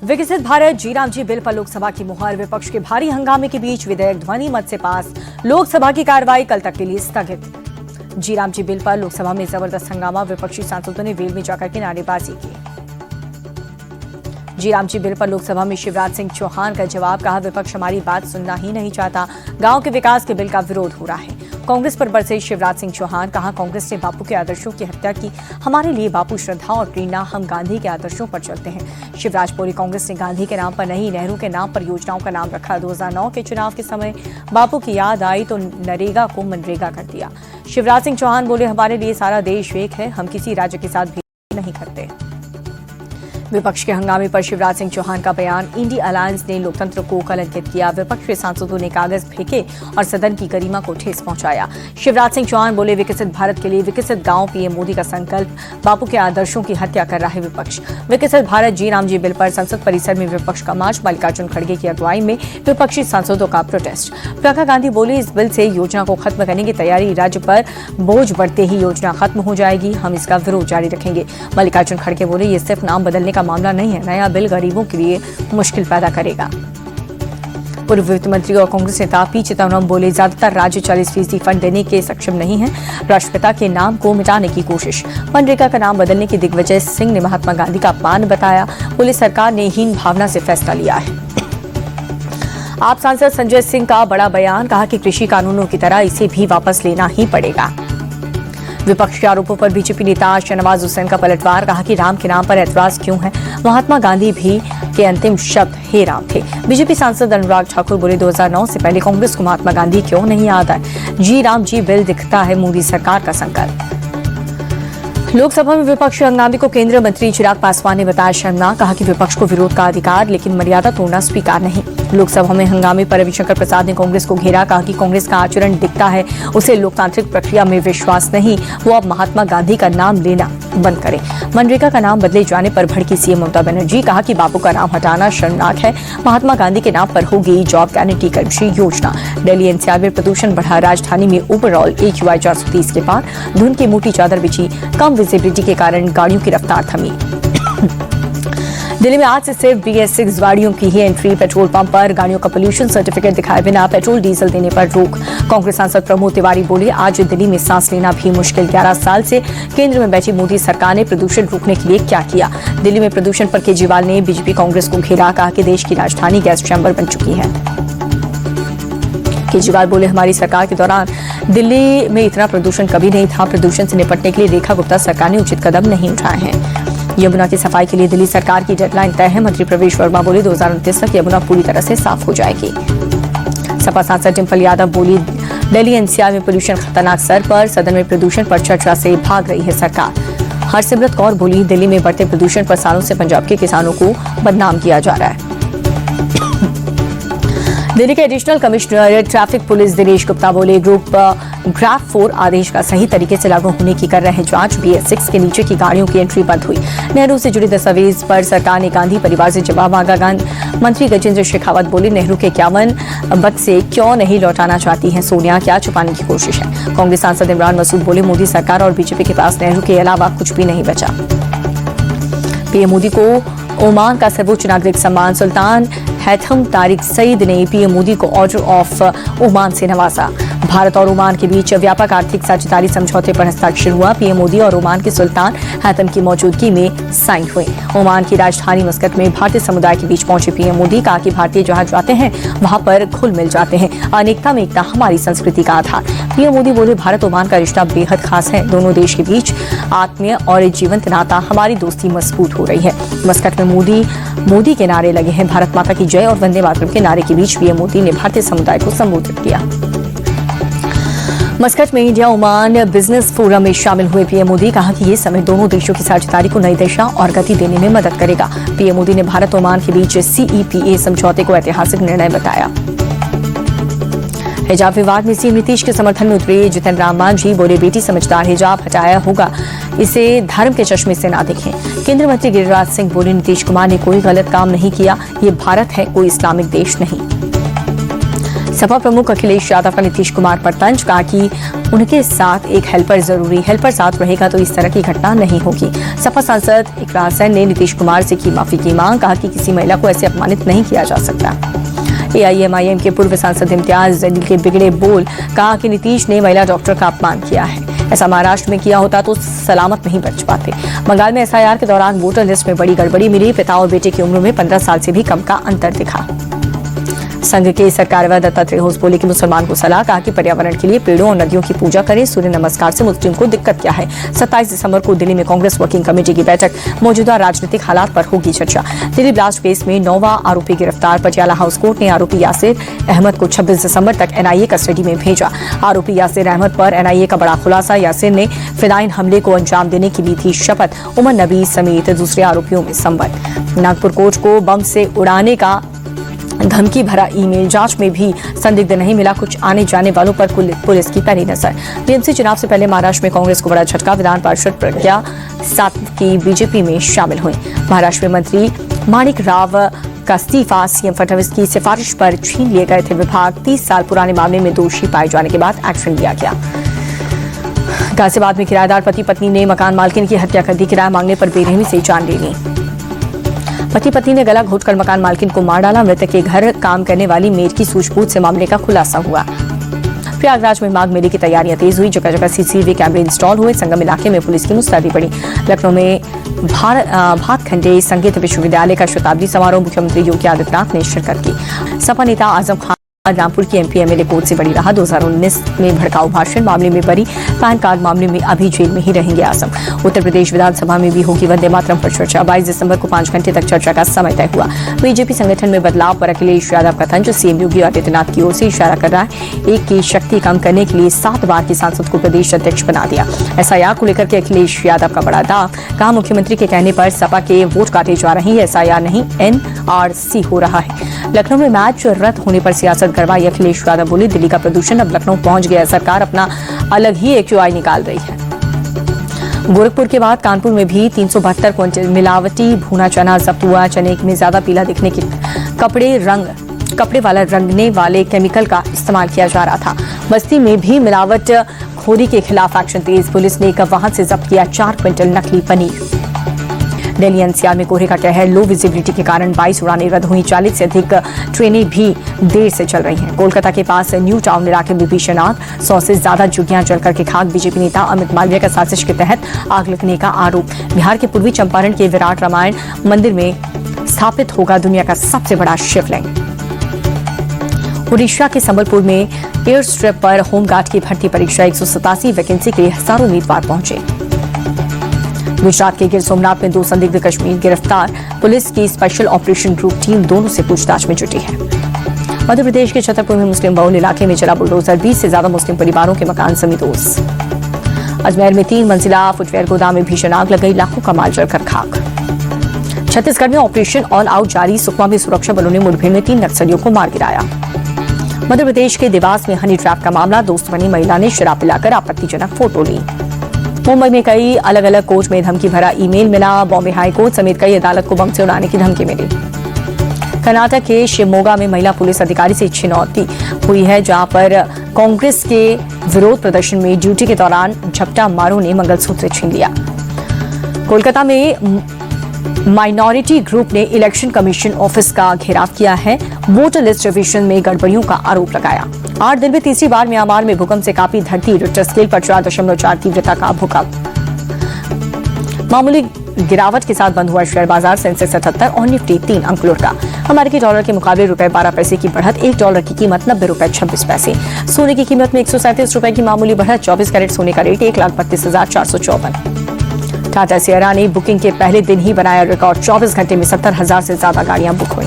विकसित भारत जी राम जी बिल पर लोकसभा की मुहर। विपक्ष के भारी हंगामे के बीच विधेयक ध्वनि मत से पास। लोकसभा की कार्रवाई कल तक के लिए स्थगित। जी राम जी बिल पर लोकसभा में जबरदस्त हंगामा। विपक्षी सांसदों ने वेल में जाकर के नारेबाजी की। जी राम जी बिल पर लोकसभा में शिवराज सिंह चौहान का जवाब। कहा, विपक्ष हमारी बात सुनना ही नहीं चाहता। गांव के विकास के बिल का विरोध हो रहा है। कांग्रेस पर बरसे शिवराज सिंह चौहान। कहा, कांग्रेस ने बापू के आदर्शों की हत्या की। हमारे लिए बापू श्रद्धा और प्रेरणा। हम गांधी के आदर्शों पर चलते हैं। शिवराज बोले, कांग्रेस ने गांधी के नाम पर नहीं, नेहरू के नाम पर योजनाओं का नाम रखा। 2009 के चुनाव के समय बापू की याद आई तो नरेगा को मनरेगा कर दिया। शिवराज सिंह चौहान बोले, हमारे लिए सारा देश एक है। हम किसी राज्य के साथ भेदभाव नहीं करते। विपक्ष के हंगामे पर शिवराज सिंह चौहान का बयान। इंडिया अलायंस ने लोकतंत्र को कलंकित किया। विपक्ष के सांसदों ने कागज फेंके और सदन की गरिमा को ठेस पहुंचाया। शिवराज सिंह चौहान बोले, विकसित भारत के लिए विकसित गांव। पीएम मोदी का संकल्प। बापू के आदर्शों की हत्या कर रहा है विपक्ष। विकसित भारत जी राम जी बिल पर संसद परिसर में विपक्ष का मार्च। मल्लिकार्जुन खड़गे की अगुवाई में विपक्षी सांसदों का प्रोटेस्ट। प्रियंका गांधी बोली, इस बिल से योजना को खत्म करने की तैयारी। राज्य पर बोझ बढ़ते ही योजना खत्म हो जाएगी। हम इसका विरोध जारी रखेंगे। मल्लिकार्जुन खड़गे बोले, ये सिर्फ नाम बदलने मामला नहीं है। नया बिल गरीबों के लिए मुश्किल पैदा करेगा। पूर्व वित्त मंत्री और कांग्रेस नेता पी चिदम्बरम बोले, ज्यादातर राज्य 40% फंड देने के सक्षम नहीं है। राष्ट्रपिता के नाम को मिटाने की कोशिश। मनरेगा का नाम बदलने की दिग्विजय सिंह ने महात्मा गांधी का अपमान बताया। पुलिस सरकार ने हीन भावना से फैसला लिया है। आप सांसद संजय सिंह का बड़ा बयान। कहा कि कृषि कानूनों की तरह इसे भी वापस लेना ही पड़ेगा। विपक्ष के आरोपों पर बीजेपी नेता शहनवाज हुसैन का पलटवार। कहा कि राम के नाम पर ऐतराज क्यों है। महात्मा गांधी भी के अंतिम शब्द हे राम थे। बीजेपी सांसद अनुराग ठाकुर बोले, 2009 से पहले कांग्रेस को महात्मा गांधी क्यों नहीं याद है। जी राम जी बिल दिखता है मोदी सरकार का संकल्प। लोकसभा में विपक्षी हंगामे को केंद्रीय मंत्री चिराग पासवान ने बताया शर्मनाक। कहा कि विपक्ष को विरोध का अधिकार, लेकिन मर्यादा तोड़ना स्वीकार नहीं। लोकसभा में हंगामे पर रविशंकर प्रसाद ने कांग्रेस को घेरा। कहा कि कांग्रेस का आचरण दिखता है उसे लोकतांत्रिक प्रक्रिया में विश्वास नहीं। वो अब महात्मा गांधी का नाम लेना बंद करे। मनरेगा का नाम बदले जाने पर भड़की सीएम ममता बनर्जी। कहा कि बापू का नाम हटाना शर्मनाक है। महात्मा गांधी के नाम पर होगी जॉब गारंटी कर्मचारी योजना। दिल्ली एनसीआर में प्रदूषण बढ़ा। राजधानी में ओवरऑल AQI 430 के पार। धुंध की मोटी चादर बिछी। कम विजिबिलिटी के कारण गाड़ियों की रफ्तार थमी। दिल्ली में आज से सिर्फ BS6 गाड़ियों की ही एंट्री। पेट्रोल पंप पर गाड़ियों का पोल्यूशन सर्टिफिकेट दिखाए बिना पेट्रोल डीजल देने पर रोक। कांग्रेस सांसद प्रमोद तिवारी बोले, आज दिल्ली में सांस लेना भी मुश्किल। 11 साल से केंद्र में बैठी मोदी सरकार ने प्रदूषण रोकने के लिए क्या किया। दिल्ली में प्रदूषण पर केजरीवाल ने बीजेपी कांग्रेस को घेरा। कहा कि देश की राजधानी गैस चैम्बर बन चुकी है। केजरीवाल बोले, हमारी सरकार के दौरान दिल्ली में इतना प्रदूषण कभी नहीं था। प्रदूषण से निपटने के लिए रेखा गुप्ता सरकार ने उचित कदम नहीं उठाए हैं। यमुना की सफाई के लिए दिल्ली सरकार की डेडलाइन तय है। मंत्री प्रवेश वर्मा बोले, 2029 तक यमुना पूरी तरह से साफ हो जाएगी। सपा सांसद डिंपल यादव बोली, दिल्ली एनसीआर में पोल्यूशन खतरनाक स्तर पर। सदन में प्रदूषण पर चर्चा से भाग रही है सरकार। हरसिमरत कौर बोली, दिल्ली में बढ़ते प्रदूषण पर सालों से पंजाब के किसानों को बदनाम किया जा रहा है। दिल्ली के additional commissioner traffic police Dinesh Gupta बोले, ग्राफ 4 आदेश का सही तरीके से लागू होने की कर रहे हैं जांच। BS6 के नीचे की गाड़ियों की एंट्री बंद हुई। नेहरू से जुड़े दस्तावेज पर सरकार ने गांधी परिवार से जवाब मांगा। मंत्री गजेंद्र शेखावत बोले, नेहरू के 51 बक्से क्यों नहीं लौटाना चाहती हैं सोनिया, क्या छुपाने की कोशिश है। कांग्रेस सांसद इमरान मसूद बोले, मोदी सरकार और बीजेपी के पास नेहरू के अलावा कुछ भी नहीं बचा। पीएम मोदी को ओमान का सर्वोच्च नागरिक सम्मान सुल्तान हैथम तारिक सईद ने पीएम मोदी को ऑर्डर ऑफ ओमान से नवाजा। भारत और ओमान के बीच व्यापक आर्थिक साझेदारी समझौते पर हस्ताक्षर हुआ। पीएम मोदी और ओमान के सुल्तान हैथम की मौजूदगी में साइन हुए। ओमान की राजधानी मस्कत में भारतीय समुदाय के बीच पहुंचे पीएम मोदी। कहा कि भारतीय जहां जाते हैं वहां पर घुल मिल जाते हैं। अनेकता में एकता हमारी संस्कृति का आधार। पीएम मोदी बोले, भारत ओमान का रिश्ता बेहद खास है। दोनों देश के बीच आत्मीय और जीवंत नाता, हमारी दोस्ती मजबूत हो रही है। मस्कट में मोदी के नारे लगे हैं। भारत माता की जय और वंदे मातरम के नारे के बीच पीएम मोदी ने भारतीय समुदाय को संबोधित किया। मस्कट में इंडिया ओमान बिजनेस फोरम में शामिल हुए पीएम मोदी। कहा कि ये समय दोनों देशों की साझेदारी को नई दिशा और गति देने में मदद करेगा। पीएम मोदी ने भारत ओमान के बीच CEPA समझौते को ऐतिहासिक निर्णय बताया। हिजाब विवाद में सीएम नीतीश के समर्थन में उतरे जितन राम मांझी बोले, बेटी समझदार, हिजाब हटाया होगा, इसे धर्म के चश्मे से ना देखें। केंद्रीय मंत्री गिरिराज सिंह बोले, नीतीश कुमार ने कोई गलत काम नहीं किया। ये भारत है, कोई इस्लामिक देश नहीं। सपा प्रमुख अखिलेश यादव का नीतीश कुमार पर तंज। कहा कि उनके साथ एक हेल्पर जरूरी, हेल्पर साथ रहेगा तो इस तरह की घटना नहीं होगी। सपा सांसद इकरार सैन ने नीतीश कुमार से की माफी की मांग, कहा कि किसी महिला को ऐसे अपमानित नहीं किया जा सकता। AIMIM के पूर्व सांसद इम्तियाज जलील के बिगड़े बोल, कहा कि नीतीश ने महिला डॉक्टर का अपमान किया है, ऐसा महाराष्ट्र में किया होता तो सलामत नहीं बच पाते। बंगाल में SIR के दौरान वोटर लिस्ट में बड़ी गड़बड़ी मिली, पिता और बेटे की उम्र में 15 साल से भी कम का अंतर दिखा। संघ के सरकारवाह दत्तात्रेय होस बोले कि मुसलमान को सलाह, कहा कि पर्यावरण के लिए पेड़ों और नदियों की पूजा करें, सूर्य नमस्कार से मुस्लिम को दिक्कत क्या है। 27 दिसंबर को दिल्ली में कांग्रेस वर्किंग कमेटी की बैठक, मौजूदा राजनीतिक हालात पर होगी चर्चा। दिल्ली ब्लास्ट केस में 9वां आरोपी गिरफ्तार, पटियाला हाउस कोर्ट ने आरोपी यासिर अहमद को 26 दिसंबर तक NIA कस्टडी में भेजा। आरोपी यासिर अहमद पर NIA का बड़ा खुलासा, यासिर ने फिदाइन हमले को अंजाम देने की ली थी शपथ, उमर नबी समेत दूसरे आरोपियों में संबंध। नागपुर कोच को बम से उड़ाने का धमकी भरा ईमेल, जांच में भी संदिग्ध नहीं मिला कुछ आने जाने वालों पर पुलिस की पैनी नजर। TMC चुनाव से पहले महाराष्ट्र में कांग्रेस को बड़ा झटका, विधान पार्षद प्रज्ञा सातकी बीजेपी में शामिल हुई। महाराष्ट्र में मंत्री माणिक राव का इस्तीफा, सीएम फडणवीस की सिफारिश पर छीन लिए गए थे विभाग। 30 साल पुराने मामले में दोषी पाए जाने के बाद एक्शन लिया गया। गाजियाबाद में किराएदार पति पत्नी ने मकान मालकिन की हत्या कर दी, किराया मांगने पर बेरहमी से जान ले ली। पति पत्नी ने गला घोटकर मकान मालकिन को मार डाला, मृतक के घर काम करने वाली मेड की सूझबूझ से मामले का खुलासा हुआ। प्रयागराज में माघ मेले की तैयारियां तेज हुई, जगह जगह CCTV कैमरे इंस्टॉल हुए, संगम इलाके में पुलिस की मुस्तैदी बढ़ी। लखनऊ में भातखंडे संगीत विश्वविद्यालय का शताब्दी समारोह, मुख्यमंत्री योगी आदित्यनाथ ने शिरकत की। सपा नेता आजम खान रामपुर की MP MLA कोर्ट से बरी रहा, 2019 में भड़काऊ भाषण मामले में बरी, पैन कार्ड मामले में अभी जेल में ही रहेंगे आजम। उत्तर प्रदेश विधानसभा में भी होगी वंदे मातरम पर चर्चा, 22 दिसंबर को 5 घंटे तक चर्चा का समय तय हुआ। बीजेपी संगठन में बदलाव पर अखिलेश यादव का तंज, CM योगी आदित्यनाथ की ओर से इशारा कर रहा है, एक की शक्ति कम करने के लिए 7 बार के सांसद को प्रदेश अध्यक्ष बना दिया। SIR को लेकर के अखिलेश यादव का बड़ा दाव, कहा मुख्यमंत्री के कहने पर सपा के वोट काटे जा रहे हैं, SIR नहीं NRC हो रहा है। लखनऊ में मैच रद्द होने पर सियासत गरमाई, अखिलेश यादव बोले दिल्ली का प्रदूषण अब लखनऊ पहुंच गया, सरकार अपना अलग ही AQI निकाल रही है। गोरखपुर के बाद कानपुर में भी 372 क्विंटल मिलावटी भुना चना जब्त हुआ, चने में ज्यादा पीला दिखने के कपड़े वाला रंगने वाले केमिकल का इस्तेमाल किया जा रहा था। बस्ती में भी मिलावट खोरी के खिलाफ एक्शन तेज, पुलिस ने एक वाहन से जब्त किया 4 क्विंटल नकली पनीर। दिल्ली NCR में कोहरे का कहर, लो विजिबिलिटी के कारण 22 उड़ानें रद्द हुई, 40 से अधिक ट्रेनें भी देर से चल रही हैं। कोलकाता के पास न्यू टाउन इलाके में भीषण आग, 100 से ज्यादा झुग्गियां जलकर के खाक, बीजेपी नेता अमित मालवीय का साजिश के तहत आग लगने का आरोप। बिहार के पूर्वी चंपारण के विराट रामायण मंदिर में स्थापित होगा दुनिया का सबसे बड़ा शिवलिंग। उड़ीसा के संबलपुर में एयर स्ट्रिप पर होमगार्ड की भर्ती परीक्षा, 187 वैकेंसी के लिए हजारों उम्मीदवार पहुंचे। गुजरात के गिर सोमनाथ में 2 संदिग्ध कश्मीर गिरफ्तार, पुलिस की स्पेशल ऑपरेशन ग्रुप टीम दोनों से पूछताछ में जुटी है। मध्य प्रदेश के छतरपुर में मुस्लिम बहुल इलाके में चला बुलडोजर, 20 से ज्यादा मुस्लिम परिवारों के मकान समेत। अजमेर में 3 मंजिला फुटवेयर गोदाम में भीषण आग लग गई, लाखों का माल जलकर खाक। छत्तीसगढ़ में ऑपरेशन ऑल आउट जारी, सुकमा में सुरक्षा बलों ने मुठभेड़ में 3 नक्सलियों को मार गिराया। मध्य प्रदेश के देवास में हनी ट्रैप का मामला, दोस्त बनी महिला ने शराब पिलाकर आपत्तिजनक फोटो ली। मुंबई में कई अलग अलग कोच में धमकी भरा ईमेल मिला, बॉम्बे हाई कोर्ट समेत कई अदालत को बम से उड़ाने की धमकी मिली। कर्नाटक के शिवमोगा में महिला पुलिस अधिकारी से छिनौती हुई है, जहां पर कांग्रेस के विरोध प्रदर्शन में ड्यूटी के दौरान झपटा मारों ने मंगलसूत्र छीन लिया। कोलकाता में माइनॉरिटी ग्रुप ने इलेक्शन कमीशन ऑफिस का घेराव किया है, वोटर लिस्ट रिवीजन में गड़बड़ियों का आरोप लगाया। 8 दिन में तीसरी बार म्यांमार में भूकंप से कांपी धरती, रिक्टर स्केल पर 4.4 तीव्रता का भूकंप। मामूली गिरावट के साथ बंद हुआ शेयर बाजार, सेंसेक्स 77 और निफ्टी 3 अंक लुढ़का। अमेरिकी डॉलर के मुकाबले ₹12 की बढ़त, 1 डॉलर की कीमत ₹90.26। सोने की कीमत में 137 रुपए की मामूली बढ़त, 24 कैरेट सोने का रेट 1,32,454। टाटा सियरा ने बुकिंग के पहले दिन ही बनाया रिकॉर्ड, 24 घंटे में 70,000 से ज्यादा गाड़ियां बुक हुई।